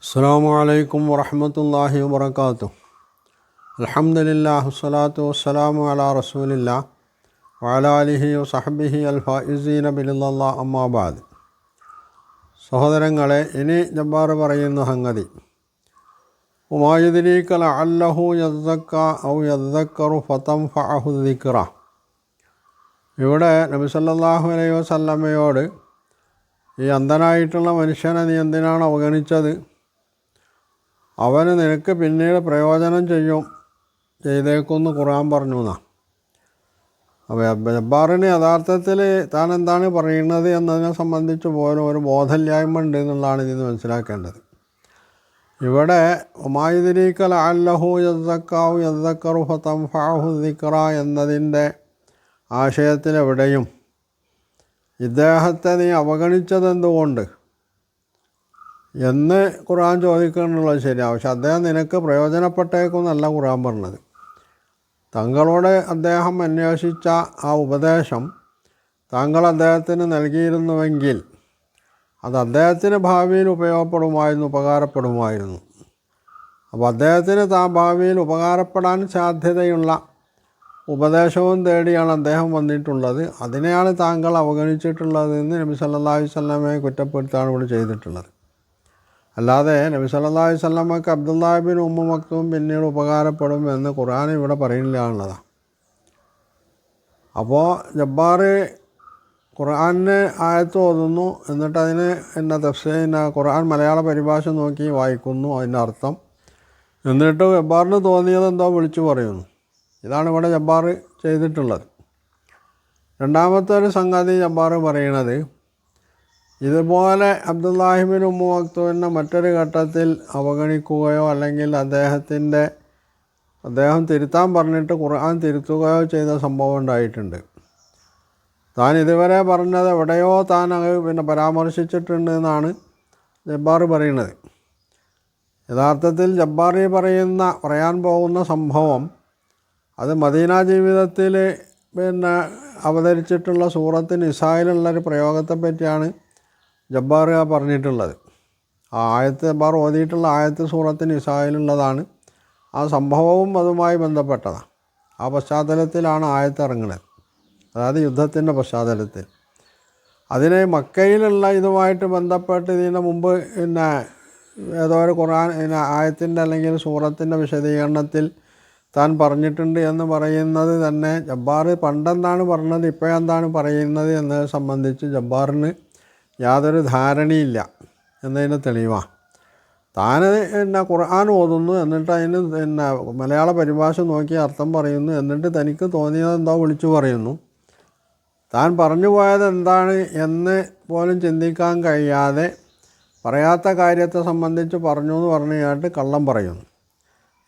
അസ്സലാമു അലൈക്കും വറഹ്മത്തുള്ളാഹി വബറകാതുഹു. അൽഹംദുലില്ലാഹി വസ്സലാത്തു വസ്സലാമു അലാ റസൂലില്ലാഹ് വഅലാ ആലിഹി വസഹ്ബിഹി അൽ ഫായിസീന ബിലില്ലാഹ് അമ്മാ ബഅദ്. സഹോദരങ്ങളെ, ഇനി ജബ്ബാർ പറയുന്ന സംഗതി, വമാ യുദ്രീക ലഅല്ലഹു യസ്സക്ക ഔ യദ്ദക്കറു ഫതൻഫഅഹു ദിക്റ. ഇവിടെ നബി സല്ലല്ലാഹു അലൈഹി വസല്ലമയോട് ഈ അന്ധനായിട്ടുള്ള മനുഷ്യനെ നീ എന്തിനാണ് അവഗണിച്ചത്? അവന് നിനക്ക് പിന്നീട് പ്രയോജനം ചെയ്തേക്കുമെന്ന് ഖുർആൻ പറഞ്ഞു എന്നാ. അപ്പോൾ ജബ്ബാറിന് യഥാർത്ഥത്തിൽ താൻ എന്താണ് പറയുന്നത് എന്നതിനെ സംബന്ധിച്ച് പോലും ഒരു ബോധമില്ലായ്മ ഉണ്ട് എന്നുള്ളതാണ് ഇതിന് മനസ്സിലാക്കേണ്ടത്. ഇവിടെ വമാ യുദ്രീക ലഅല്ലഹു യസ്സക്ക ഔ യദ്ദക്കറു ഫതൻഫഅഹു ദിക്റ എന്നതിൻ്റെ ആശയത്തിലെവിടെയും ഇദ്ദേഹത്തെ നീ അവഗണിച്ചതെന്തുകൊണ്ട് എന്ന് ഖുർആൻ ചോദിക്കുന്നുള്ളത് ശരിയാണ്. പക്ഷെ അദ്ദേഹം നിനക്ക് പ്രയോജനപ്പെട്ടേക്കെന്നല്ല ഖുർആൻ പറഞ്ഞത്. തങ്ങളോട് അദ്ദേഹം അന്വേഷിച്ച ആ ഉപദേശം താങ്കൾ അദ്ദേഹത്തിന് നൽകിയിരുന്നുവെങ്കിൽ അത് അദ്ദേഹത്തിന് ഭാവിയിൽ ഉപകാരപ്പെടുമായിരുന്നു. അപ്പോൾ അദ്ദേഹത്തിന് ഭാവിയിൽ ഉപകാരപ്പെടാൻ സാധ്യതയുള്ള ഉപദേശവും തേടിയാണ് അദ്ദേഹം വന്നിട്ടുള്ളത്. അതിനെയാണ് താങ്കൾ അവഗണിച്ചിട്ടുള്ളതെന്ന് നബി സല്ലല്ലാഹു അലൈഹി വസല്ലമയെ കുറ്റപ്പെടുത്താണ് ഇവിടെ ചെയ്തിട്ടുള്ളത്. അല്ലാതെ നബി സല്ലല്ലാഹു അലൈഹി വസല്ലമക്ക് അബ്ദുല്ലാഹി ഇബ്നു ഉമ്മു മക്തൂം പിന്നീട് ഉപകാരപ്പെടും എന്ന് ഖുർആൻ ഇവിടെ പറയുന്നില്ല എന്നുള്ളതാണ്. അപ്പോൾ ജബ്ബാർ ഖുർആനിന് ആയത്ത് ഓതുന്നു, എന്നിട്ട് അതിന് ഖുർആൻ മലയാള പരിഭാഷ നോക്കി വായിക്കുന്നു, അതിൻ്റെ അർത്ഥം, എന്നിട്ട് ജബ്ബാറിന് തോന്നിയത് എന്തോ വിളിച്ചു പറയുന്നു. ഇതാണ് ഇവിടെ ജബ്ബാർ ചെയ്തിട്ടുള്ളത്. രണ്ടാമത്തെ ഒരു സംഗതി ജബ്ബാർ പറയുന്നത്, ഇതുപോലെ അബ്ദുല്ലാഹി ഇബ്നു ഉമ്മു മക്തൂമിനെ മറ്റൊരു ഘട്ടത്തിൽ അവഗണിക്കുകയോ അല്ലെങ്കിൽ അദ്ദേഹം തിരുത്താൻ പറഞ്ഞിട്ട് ഖുർആൻ തിരുത്തുകയോ ചെയ്ത സംഭവം ഉണ്ടായിട്ടുണ്ട്. താൻ ഇതുവരെ പറഞ്ഞത് എവിടെയോ താൻ പരാമർശിച്ചിട്ടുണ്ട് എന്നാണ് ജബ്ബാർ പറയുന്നത്. യഥാർത്ഥത്തിൽ ജബ്ബാർ പറയാൻ പോകുന്ന സംഭവം അത് മദീന ജീവിതത്തിൽ അവതരിച്ചിട്ടുള്ള സൂറത്ത് നിസായിലുള്ളൊരു പ്രയോഗത്തെ പറ്റിയാണ് ജബ്ബാർ പറഞ്ഞിട്ടുള്ളത്. ആ ആയത്ത് ജബ്ബാർ ഓതിയിട്ടുള്ള ആയത്ത് സൂറത്ത് നിസായിലുള്ളതാണ്. ആ സംഭവവും അതുമായി ബന്ധപ്പെട്ടതാണ്. ആ പശ്ചാത്തലത്തിലാണ് ആയത്ത് ഇറങ്ങുന്നത്, അതായത് യുദ്ധത്തിൻ്റെ പശ്ചാത്തലത്തിൽ. അതിന് മക്കയിലുള്ള ഇതുമായിട്ട് ബന്ധപ്പെട്ട് ഇതിന് മുമ്പ് ഏതോ ഒരു ഖുർആൻ ആയത്തിൻ്റെ അല്ലെങ്കിൽ സൂറത്തിൻ്റെ വിശദീകരണത്തിൽ താൻ പറഞ്ഞിട്ടുണ്ട് എന്ന് പറയുന്നത് തന്നെ ജബ്ബാർ പണ്ടെന്താണ് പറഞ്ഞത് ഇപ്പോഴെന്താണ് പറയുന്നത് എന്നതിനെ സംബന്ധിച്ച് ജബ്ബാറിന് യാതൊരു ധാരണയില്ല എന്നതിന് തെളിവാണ്. താൻ ഖുർആൻ ഓതുന്നു, എന്നിട്ട് അതിന് മലയാള പരിഭാഷ നോക്കി അർത്ഥം പറയുന്നു, എന്നിട്ട് തനിക്ക് തോന്നിയതെന്തോ വിളിച്ചു പറയുന്നു. താൻ പറഞ്ഞു പോയത് എന്താണ് എന്ന് പോലും ചിന്തിക്കാൻ കഴിയാതെ പറയാത്ത കാര്യത്തെ സംബന്ധിച്ച് പറഞ്ഞു എന്ന് പറഞ്ഞു കഴിഞ്ഞിട്ട് കള്ളം പറയുന്നു.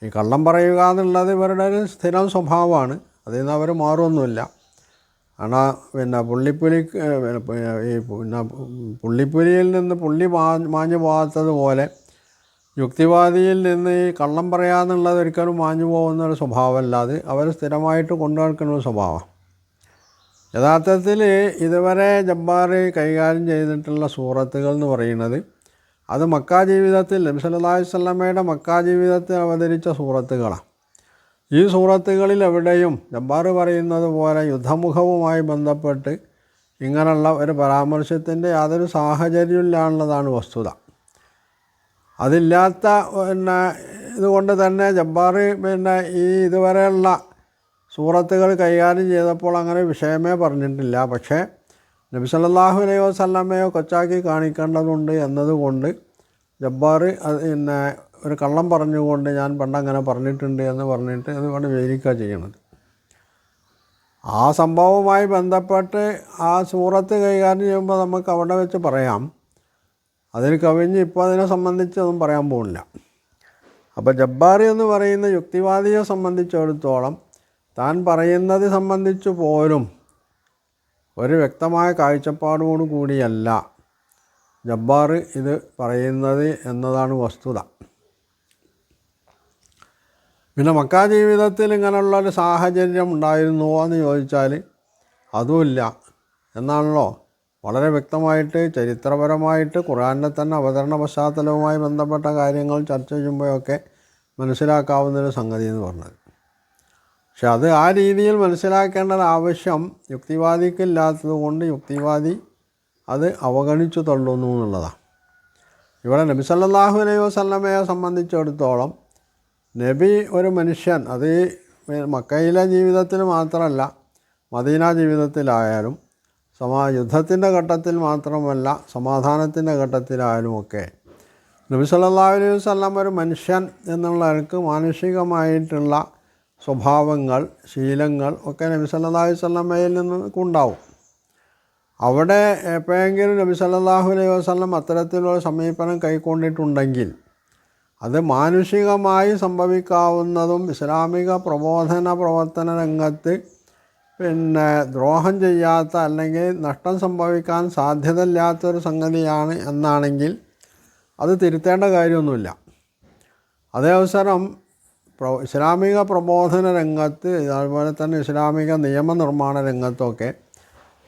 ഈ കള്ളം പറയുക എന്നുള്ളത് ഇവരുടെ ഒരു സ്ഥിരം സ്വഭാവമാണ്. അതിൽ നിന്ന് അവർ മാറുമൊന്നുമില്ല. കാരണം പുള്ളിപ്പുലിയിൽ നിന്ന് പുള്ളി മാഞ്ഞു പോകാത്തതുപോലെ യുക്തിവാദിയിൽ നിന്ന് ഈ കള്ളം പറയാന്നുള്ളത് ഒരിക്കലും മാഞ്ഞു പോകുന്നൊരു സ്വഭാവമല്ല. അത് അവർ സ്ഥിരമായിട്ട് കൊണ്ടു നടക്കുന്ന സ്വഭാവം. യഥാർത്ഥത്തിൽ ഇതുവരെ ജബ്ബാർ കൈകാര്യം ചെയ്തിട്ടുള്ള സൂറത്തുകൾ എന്ന് പറയുന്നത് അത് മക്കാ ജീവിതത്തിൽ നബി സല്ലല്ലാഹു അലൈഹി വസല്ലമയുടെ മക്കാ ജീവിതത്തിൽ അവതരിച്ച സൂറത്തുകളാണ്. ഈ സൂറത്തുകളിൽ എവിടെയും ജബ്ബാർ പറയുന്നത് പോലെ യുദ്ധമുഖവുമായി ബന്ധപ്പെട്ട് ഇങ്ങനെയുള്ള ഒരു പരാമർശത്തിൻ്റെ യാതൊരു സാഹചര്യമില്ല എന്നുള്ളതാണ് വസ്തുത. അതില്ലാത്ത ഇതുകൊണ്ട് തന്നെ ജബ്ബാർ ഈ ഇതുവരെയുള്ള സൂറത്തുകൾ കൈകാര്യം ചെയ്തപ്പോൾ അങ്ങനെ വിഷയമേ പറഞ്ഞിട്ടില്ല. പക്ഷേ നബി സല്ലല്ലാഹു അലൈഹി വസല്ലമയെ കൊച്ചാക്കി കാണിക്കേണ്ടതുണ്ട് എന്നതുകൊണ്ട് ജബ്ബാർ ഒരു കള്ളം പറഞ്ഞുകൊണ്ട് ഞാൻ പണ്ടങ്ങനെ പറഞ്ഞിട്ടുണ്ട് എന്ന് പറഞ്ഞിട്ട് അതുകൊണ്ട് വിവരിക്കുക ചെയ്യണത്. ആ സംഭവവുമായി ബന്ധപ്പെട്ട് ആ സൂറത്ത് കൈകാര്യം ചെയ്യുമ്പോൾ നമുക്ക് അവിടെ വെച്ച് പറയാം. അതിന് കവിഞ്ഞ് ഇപ്പോൾ അതിനെ സംബന്ധിച്ചൊന്നും പറയാൻ പോകുന്നില്ല. അപ്പോൾ ജബ്ബാർ എന്ന് പറയുന്ന യുക്തിവാദിയെ സംബന്ധിച്ചിടത്തോളം താൻ പറയുന്നത് സംബന്ധിച്ച് പോലും ഒരു വ്യക്തമായ കാഴ്ചപ്പാടോടു കൂടിയല്ല ജബ്ബാർ ഇത് പറയുന്നത് എന്നതാണ് വസ്തുത. പിന്നെ മക്കാ ജീവിതത്തിൽ ഇങ്ങനെയുള്ളൊരു സാഹചര്യം ഉണ്ടായിരുന്നുവോ എന്ന് ചോദിച്ചാൽ അതുമില്ല എന്നാണല്ലോ വളരെ വ്യക്തമായിട്ട് ചരിത്രപരമായിട്ട് ഖുർആനിലെ തന്നെ അവതരണ പശ്ചാത്തലവുമായി ബന്ധപ്പെട്ട കാര്യങ്ങൾ ചർച്ച ചെയ്യുമ്പോഴൊക്കെ മനസ്സിലാക്കാവുന്നൊരു സംഗതി എന്ന് പറഞ്ഞത്. പക്ഷെ അത് ആ രീതിയിൽ മനസ്സിലാക്കേണ്ടത് ആവശ്യം യുക്തിവാദിക്കില്ലാത്തത് കൊണ്ട് യുക്തിവാദി അത് അവഗണിച്ചു തള്ളുന്നു എന്നുള്ളതാണ്. ഇവിടെ നബി സല്ലല്ലാഹു അലൈഹി വസല്ലമയെ സംബന്ധിച്ചിടത്തോളം നബി ഒരു മനുഷ്യൻ, അത് മക്കയിലെ ജീവിതത്തിൽ മാത്രമല്ല മദീന ജീവിതത്തിലായാലും യുദ്ധത്തിൻ്റെ ഘട്ടത്തിൽ മാത്രമല്ല സമാധാനത്തിൻ്റെ ഘട്ടത്തിലായാലുമൊക്കെ നബി സല്ലല്ലാഹു അലൈഹി വസല്ലം ഒരു മനുഷ്യൻ എന്നുള്ളവർക്ക് മാനുഷികമായിട്ടുള്ള സ്വഭാവങ്ങൾ, ശീലങ്ങൾ ഒക്കെ നബി സല്ലല്ലാഹു അലൈഹി വസല്ലമയിൽ നിന്നുണ്ടാവും. അവിടെ എപ്പോഴെങ്കിലും നബി സല്ലല്ലാഹു അലൈഹി വസല്ലം അത്തരത്തിലുള്ള സമീപനം കൈക്കൊണ്ടിട്ടുണ്ടെങ്കിൽ അത് മാനുഷികമായി സംഭവിക്കാവുന്നതും ഇസ്ലാമിക പ്രബോധന പ്രവർത്തന രംഗത്ത് ദ്രോഹം ചെയ്യാത്ത അല്ലെങ്കിൽ നഷ്ടം സംഭവിക്കാൻ സാധ്യതയില്ലാത്തൊരു സംഗതിയാണ് എന്നാണെങ്കിൽ അത് തിരുത്തേണ്ട കാര്യമൊന്നുമില്ല. അതേ അവസരം ഇസ്ലാമിക പ്രബോധന രംഗത്ത് അതുപോലെ തന്നെ ഇസ്ലാമിക നിയമനിർമ്മാണ രംഗത്തൊക്കെ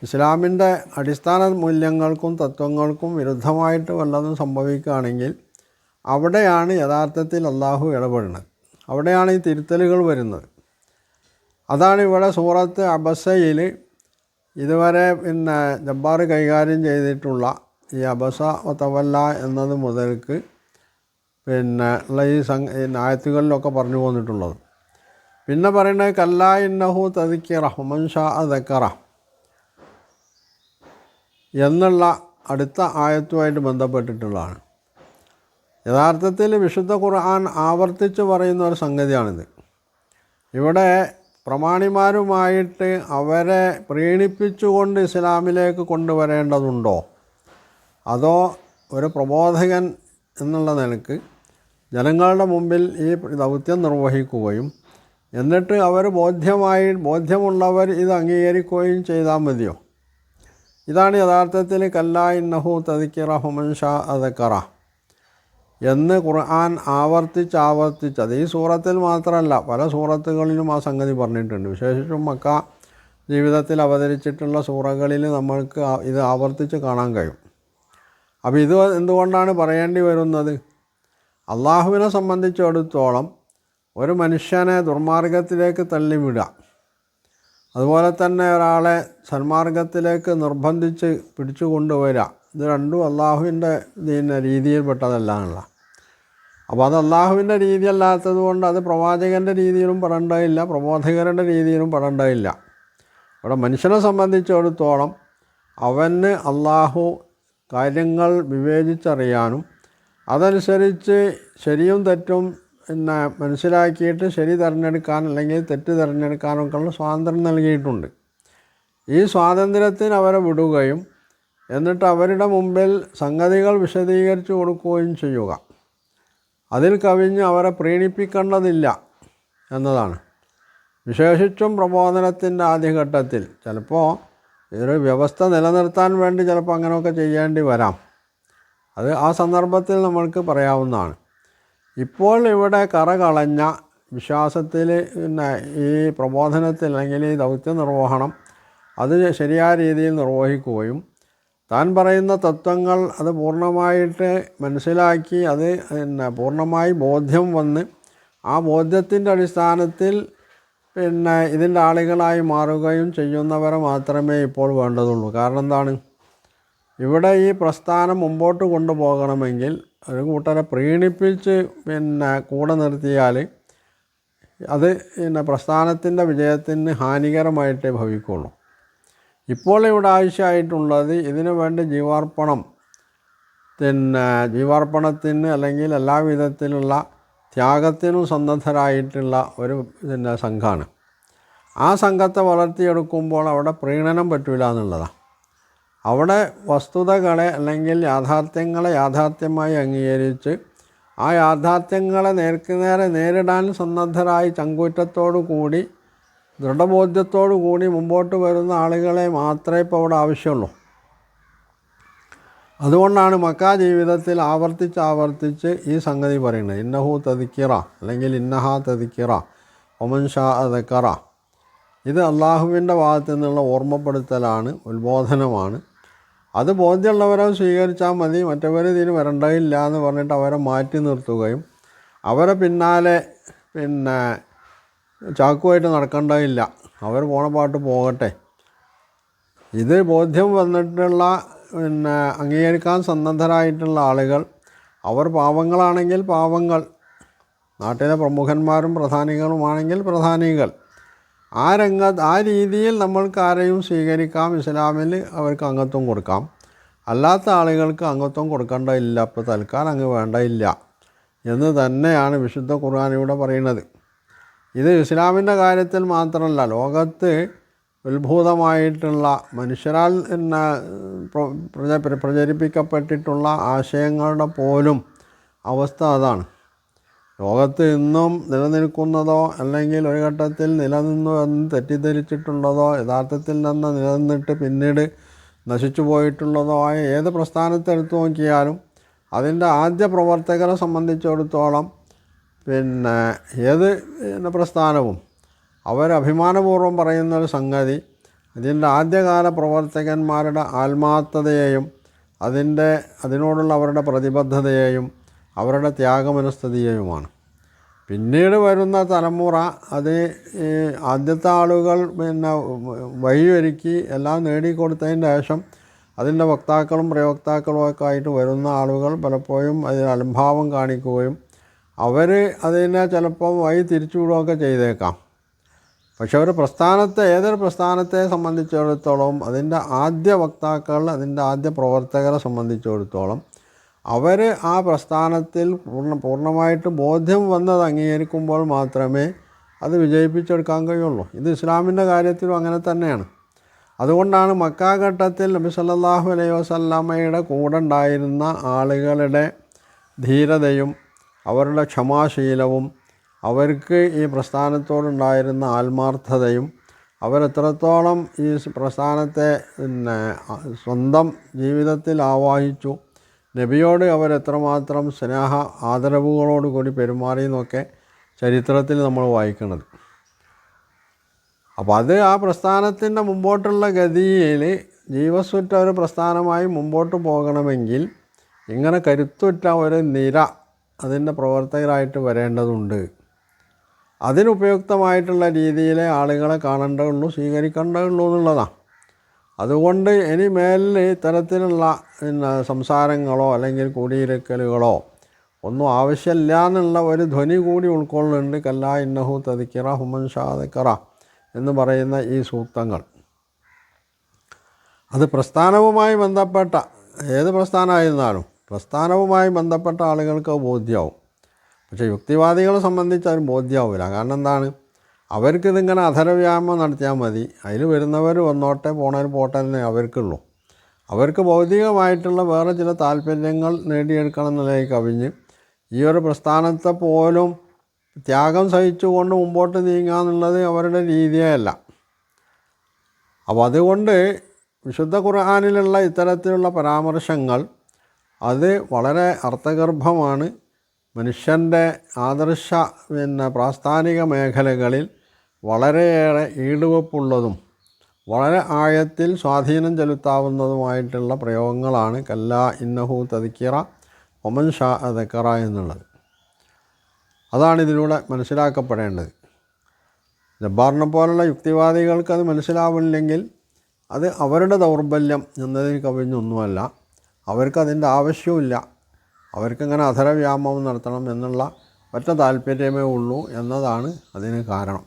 ഇസ്ലാമിൻ്റെ അടിസ്ഥാന മൂല്യങ്ങൾക്കും തത്വങ്ങൾക്കും വിരുദ്ധമായിട്ട് വല്ലതും സംഭവിക്കുകയാണെങ്കിൽ അവിടെയാണ് യഥാർത്ഥത്തിൽ അള്ളാഹു ഇടപെടുന്നത്, അവിടെയാണ് ഈ തിരുത്തലുകൾ വരുന്നത്. അതാണ് ഇവിടെ സൂറത്ത് അബസയിൽ ഇതുവരെ ജബ്ബാർ കൈകാര്യം ചെയ്തിട്ടുള്ള ഈ അബസ തവല്ല എന്നത് മുതൽക്ക് ഉള്ള ഈ ആയത്തുകളിലൊക്കെ പറഞ്ഞു പോന്നിട്ടുള്ളത്. പിന്നെ പറയുന്നത് കല്ലാ ഇന്നഹു തദിക്കിറ മൻ ഷാ ദക്കറ എന്നുള്ള അടുത്ത ആയത്തുമായിട്ട് ബന്ധപ്പെട്ടിട്ടുള്ളതാണ്. യഥാർത്ഥത്തിൽ വിശുദ്ധ ഖുർആൻ ആവർത്തിച്ച് പറയുന്ന ഒരു സംഗതിയാണിത്. ഇവിടെ പ്രമാണിമാരുമായിട്ട് അവരെ പ്രീണിപ്പിച്ചുകൊണ്ട് ഇസ്ലാമിലേക്ക് കൊണ്ടുവരേണ്ടതുണ്ടോ, അതോ ഒരു പ്രബോധകൻ എന്നുള്ള നിലക്ക് ജനങ്ങളുടെ മുമ്പിൽ ഈ ദൗത്യം നിർവഹിക്കുകയും എന്നിട്ട് അവർ ബോധ്യമുള്ളവർ ഇത് അംഗീകരിക്കുകയും ചെയ്താൽ മതിയോ? ഇതാണ് യഥാർത്ഥത്തിൽ കല്ലാ ഇന്നഹു തദിക്കിറ മൻ ഷാ ദക്കറ എന്ന് ഖുർആൻ ആവർത്തിച്ചത് ഈ സൂറത്തിൽ മാത്രമല്ല പല സൂറത്തുകളിലും ആ സംഗതി പറഞ്ഞിട്ടുണ്ട്. വിശേഷിച്ചും മക്ക ജീവിതത്തിൽ അവതരിച്ചിട്ടുള്ള സൂറകളിൽ നമ്മൾക്ക് ഇത് ആവർത്തിച്ച് കാണാൻ കഴിയും. അപ്പോൾ ഇത് എന്തുകൊണ്ടാണ് പറയേണ്ടി വരുന്നത്? അള്ളാഹുവിനെ സംബന്ധിച്ചിടത്തോളം ഒരു മനുഷ്യനെ ദുർമാർഗത്തിലേക്ക് തള്ളിവിടുക, അതുപോലെ തന്നെ ഒരാളെ സന്മാർഗത്തിലേക്ക് നിർബന്ധിച്ച് പിടിച്ചു കൊണ്ടുവരിക, ഇത് രണ്ടും അള്ളാഹുവിൻ്റെ രീതിയിൽപ്പെട്ടതല്ല എന്നുള്ള. അപ്പോൾ അത് അള്ളാഹുവിൻ്റെ രീതിയല്ലാത്തത് കൊണ്ട് അത് പ്രവാചകൻ്റെ രീതിയിലും പെടേണ്ടതില്ല, പ്രബോധകരുടെ രീതിയിലും പെടേണ്ടതില്ല. ഇവിടെ മനുഷ്യനെ സംബന്ധിച്ചിടത്തോളം അവന് അള്ളാഹു കാര്യങ്ങൾ വിവേചിച്ചറിയാനും അതനുസരിച്ച് ശരിയും തെറ്റും മനസ്സിലാക്കിയിട്ട് ശരി തിരഞ്ഞെടുക്കാൻ അല്ലെങ്കിൽ തെറ്റ് തിരഞ്ഞെടുക്കാനൊക്കെയുള്ള സ്വാതന്ത്ര്യം നൽകിയിട്ടുണ്ട്. ഈ സ്വാതന്ത്ര്യത്തിന് അവരെ വിടുകയും എന്നിട്ട് അവരുടെ മുമ്പിൽ സംഗതികൾ വിശദീകരിച്ചു കൊടുക്കുകയും ചെയ്യുക, അതിൽ കവിഞ്ഞ് അവരെ പ്രീണിപ്പിക്കേണ്ടതില്ല എന്നതാണ്. വിശേഷിച്ചും പ്രബോധനത്തിൻ്റെ ആദ്യഘട്ടത്തിൽ ചിലപ്പോൾ ഒരു വ്യവസ്ഥ നിലനിർത്താൻ വേണ്ടി ചിലപ്പോൾ അങ്ങനെയൊക്കെ ചെയ്യേണ്ടി വരാം. അത് ആ സന്ദർഭത്തിൽ നമ്മൾക്ക് പറയാവുന്നതാണ്. ഇപ്പോൾ ഇവിടെ കറകളഞ്ഞ വിശ്വാസത്തിൽ ഈ പ്രബോധനത്തിൽ അല്ലെങ്കിൽ ഈ ദൗത്യ നിർവഹണം അത് ശരിയായ രീതിയിൽ നിർവഹിക്കുകയും താൻ പറയുന്ന തത്വങ്ങൾ അത് പൂർണ്ണമായിട്ട് മനസ്സിലാക്കി അത് പൂർണ്ണമായി ബോധ്യം വന്ന് ആ ബോധ്യത്തിൻ്റെ അടിസ്ഥാനത്തിൽ ഇതിൻ്റെ ആളുകളായി മാറുകയും ചെയ്യുന്നവരെ മാത്രമേ ഇപ്പോൾ വേണ്ടതുള്ളൂ. കാരണം എന്താണ്? ഇവിടെ ഈ പ്രസ്ഥാനം മുമ്പോട്ട് കൊണ്ടുപോകണമെങ്കിൽ ഒരു കൂട്ടരെ പ്രീണിപ്പിച്ച് കൂടെ നിർത്തിയാൽ അത് പ്രസ്ഥാനത്തിൻ്റെ വിജയത്തിന് ഹാനികരമായിട്ടേ ഭവിക്കുള്ളൂ. ഇപ്പോൾ ഇവിടെ ആവശ്യമായിട്ടുള്ളത് ഇതിനു വേണ്ടി ജീവാർപ്പണത്തിന് അല്ലെങ്കിൽ എല്ലാ വിധത്തിലുള്ള ത്യാഗത്തിനും സന്നദ്ധരായിട്ടുള്ള ഒരു സംഘമാണ്. ആ സംഘത്തെ വളർത്തിയെടുക്കുമ്പോൾ അവിടെ പ്രീണനം പറ്റില്ല എന്നുള്ളതാണ്. അവിടെ വസ്തുതകളെ അല്ലെങ്കിൽ യാഥാർത്ഥ്യങ്ങളെ യാഥാർത്ഥ്യമായി അംഗീകരിച്ച് ആ യാഥാർത്ഥ്യങ്ങളെ നേർക്കുനേരെ നേരിടാൻ സന്നദ്ധരായി ചങ്കൂറ്റത്തോടു കൂടി ദൃഢബോധ്യത്തോടു കൂടി മുമ്പോട്ട് വരുന്ന ആളുകളെ മാത്രമേ ഇപ്പോൾ അവിടെ ആവശ്യമുള്ളൂ. അതുകൊണ്ടാണ് മക്ക ജീവിതത്തിൽ ആവർത്തിച്ച് ഈ സംഗതി പറയുന്നത്. ഇന്നഹു തദിക്കിറ അല്ലെങ്കിൽ ഇന്നഹാ തദിക്കിറ ഒമൻ ഷാ ദക്കറ. ഇത് അള്ളാഹുവിൻ്റെ ഭാഗത്തു നിന്നുള്ള ഓർമ്മപ്പെടുത്തലാണ്, ഉത്ബോധനമാണ്. അത് ബോധ്യമുള്ളവരെ സ്വീകരിച്ചാൽ മതി, മറ്റവർ ഇതിന് വരേണ്ടതില്ല എന്ന് പറഞ്ഞിട്ട് അവരെ മാറ്റി നിർത്തുകയും അവരെ പിന്നാലെ ചാക്കുമായിട്ട് നടക്കേണ്ടതില്ല, അവർ പോണ പാട്ട് പോകട്ടെ. ഇത് ബോധ്യം വന്നിട്ടുള്ള അംഗീകരിക്കാൻ സന്നദ്ധരായിട്ടുള്ള ആളുകൾ, അവർ പാവങ്ങളാണെങ്കിൽ പാവങ്ങൾ, നാട്ടിലെ പ്രമുഖന്മാരും പ്രധാനികളുമാണെങ്കിൽ പ്രധാനികൾ, ആ രീതിയിൽ നമ്മൾക്ക് ആരെയും സ്വീകരിക്കാം. ഇസ്ലാമിൽ അവർക്ക് അംഗത്വം കൊടുക്കാം. അല്ലാത്ത ആളുകൾക്ക് അംഗത്വം കൊടുക്കേണ്ടതില്ല, ഇപ്പോൾ തൽക്കാലം അങ്ങ് വേണ്ടയില്ല എന്ന് തന്നെയാണ് വിശുദ്ധ ഖുർആനിലൂടെ പറയുന്നത്. ഇത് ഇസ്ലാമിൻ്റെ കാര്യത്തിൽ മാത്രമല്ല, ലോകത്ത് ഉത്ഭൂതമായിട്ടുള്ള മനുഷ്യരാൽ പ്രചരിപ്പിക്കപ്പെട്ടിട്ടുള്ള ആശയങ്ങളുടെ പോലും അവസ്ഥ അതാണ്. ലോകത്ത് ഇന്നും നിലനിൽക്കുന്നതോ അല്ലെങ്കിൽ ഒരു ഘട്ടത്തിൽ നിലനിന്നു എന്ന് തെറ്റിദ്ധരിച്ചിട്ടുള്ളതോ യഥാർത്ഥത്തിൽ നിന്ന് നിലനിന്നിട്ട് പിന്നീട് നശിച്ചു പോയിട്ടുള്ളതോ ആയ ഏത് പ്രസ്ഥാനത്തെ എടുത്തു നോക്കിയാലും അതിൻ്റെ ആദ്യ പ്രവർത്തകരെ സംബന്ധിച്ചിടത്തോളം ഏത് പ്രസ്ഥാനവും അവരഭിമാനപൂർവ്വം പറയുന്നൊരു സംഗതി ഇതിൻ്റെ ആദ്യകാല പ്രവർത്തകന്മാരുടെ ആത്മാർത്ഥതയെയും അതിനോടുള്ള അവരുടെ പ്രതിബദ്ധതയെയും അവരുടെ ത്യാഗമനസ്ഥിതിയെയുമാണ്. പിന്നീട് വരുന്ന തലമുറ അത് ആദ്യത്തെ ആളുകൾ വഴിയൊരുക്കി എല്ലാം നേടിക്കൊടുത്തതിന് ശേഷം അതിൻ്റെ വക്താക്കളും പ്രയോക്താക്കളും ഒക്കെ ആയിട്ട് വരുന്ന ആളുകൾ പലപ്പോഴും അതിന് അലംഭാവം കാണിക്കുകയും അവർ അതിനെ ചിലപ്പോൾ വഴി തിരിച്ചുവിടുകയൊക്കെ ചെയ്തേക്കാം. പക്ഷെ ഏതൊരു പ്രസ്ഥാനത്തെ സംബന്ധിച്ചിടത്തോളം അതിൻ്റെ ആദ്യ വക്താക്കൾ, അതിൻ്റെ ആദ്യ പ്രവർത്തകരെ സംബന്ധിച്ചിടത്തോളം അവർ ആ പ്രസ്ഥാനത്തിൽ പൂർണ്ണമായിട്ട് ബോധ്യം വന്നത് അംഗീകരിക്കുമ്പോൾ മാത്രമേ അത് വിജയിപ്പിച്ചെടുക്കാൻ കഴിയുള്ളൂ. ഇത് ഇസ്ലാമിൻ്റെ കാര്യത്തിലും അങ്ങനെ തന്നെയാണ്. അതുകൊണ്ടാണ് മക്കാഘട്ടത്തിൽ നബി സല്ലല്ലാഹു അലൈഹി വസല്ലമയുടെ കൂടെ ഉണ്ടായിരുന്ന ആളുകളുടെ ധീരതയും അവരുടെ ക്ഷമാശീലവും അവർക്ക് ഈ പ്രസ്ഥാനത്തോടുണ്ടായിരുന്ന ആത്മാർത്ഥതയും അവരെത്രത്തോളം ഈ പ്രസ്ഥാനത്തെ സ്വന്തം ജീവിതത്തിൽ ആവാഹിച്ചു, നബിയോട് അവരെത്രമാത്രം സ്നേഹ ആദരവുകളോടുകൂടി പെരുമാറി എന്നൊക്കെ ചരിത്രത്തിൽ നമ്മൾ വായിക്കുന്നത്. അപ്പോൾ അത് ആ പ്രസ്ഥാനത്തിൻ്റെ മുമ്പോട്ടുള്ള ഗതിയിൽ ജീവസ്സുറ്റ ഒരു പ്രസ്ഥാനമായി മുമ്പോട്ട് പോകണമെങ്കിൽ ഇങ്ങനെ കരുത്തുറ്റ ഒരു നിര അതിൻ്റെ പ്രവർത്തകരായിട്ട് വരേണ്ടതുണ്ട്. അതിനുപയുക്തമായിട്ടുള്ള രീതിയിലെ ആളുകളെ കാണേണ്ടതുള്ളൂ, സ്വീകരിക്കേണ്ടതുള്ളൂ എന്നുള്ളതാണ്. അതുകൊണ്ട് ഇനി മേലിൽ ഇത്തരത്തിലുള്ള സംസാരങ്ങളോ അല്ലെങ്കിൽ കൂടിയിരിക്കലുകളോ ഒന്നും ആവശ്യമില്ല എന്നുള്ള ഒരു ധ്വനി കൂടി ഉൾക്കൊള്ളുന്നുണ്ട് കല്ലാ ഇന്നഹു തദിക്കിറ ഹുമൻ ഷാദക്കറ എന്ന് പറയുന്ന ഈ സൂക്തങ്ങൾ. അത് പ്രസ്ഥാനവുമായി ബന്ധപ്പെട്ട ഏത് പ്രസ്ഥാനമായിരുന്നാലും പ്രസ്ഥാനവുമായി ബന്ധപ്പെട്ട ആളുകൾക്ക് ബോധ്യമാവും. പക്ഷേ യുക്തിവാദികളെ സംബന്ധിച്ച് അത് ബോധ്യമാവില്ല. കാരണം എന്താണ്, അവർക്കിതിങ്ങനെ അധരവ്യായാമം നടത്തിയാൽ മതി, അതിൽ വരുന്നവർ വന്നോട്ടെ പോണവർ പോട്ടെ എന്നേ അവർക്കുള്ളൂ. അവർക്ക് ഭൗതികമായിട്ടുള്ള വേറെ ചില താല്പര്യങ്ങൾ നേടിയെടുക്കണം എന്നതിലേക്ക് കവിഞ്ഞ് ഈ ഒരു പ്രസ്ഥാനത്തെ പോലും ത്യാഗം സഹിച്ചുകൊണ്ട് മുമ്പോട്ട് നീങ്ങുക എന്നുള്ളത് അവരുടെ രീതിയേ അല്ല. അപ്പോൾ അതുകൊണ്ട് വിശുദ്ധ ഖുർആനിലുള്ള ഇത്തരത്തിലുള്ള പരാമർശങ്ങൾ അത് വളരെ അർത്ഥഗർഭമാണ്. മനുഷ്യൻ്റെ ആദർശ പ്രാസ്ഥാനിക മേഖലകളിൽ വളരെയേറെ ഈടുവെപ്പുള്ളതും വളരെ ആഴത്തിൽ സ്വാധീനം ചെലുത്താവുന്നതുമായിട്ടുള്ള പ്രയോഗങ്ങളാണ് കല്ലാ ഇന്നഹു തദിക്കിറ ഒമൻ ഷാ ദക്കറ എന്നുള്ളത്. അതാണ് ഇതിലൂടെ മനസ്സിലാക്കപ്പെടേണ്ടത്. ജബ്ബാറിനെ പോലുള്ള യുക്തിവാദികൾക്ക് അത് മനസ്സിലാവില്ലെങ്കിൽ അത് അവരുടെ ദൗർബല്യം എന്നതിന് കവിഞ്ഞൊന്നുമല്ല. അവർക്കതിൻ്റെ ആവശ്യമില്ല. അവർക്കിങ്ങനെ അധരവ്യാമം നടത്തണം എന്നുള്ള ഒറ്റ താല്പര്യമേ ഉള്ളൂ എന്നതാണ് അതിന് കാരണം.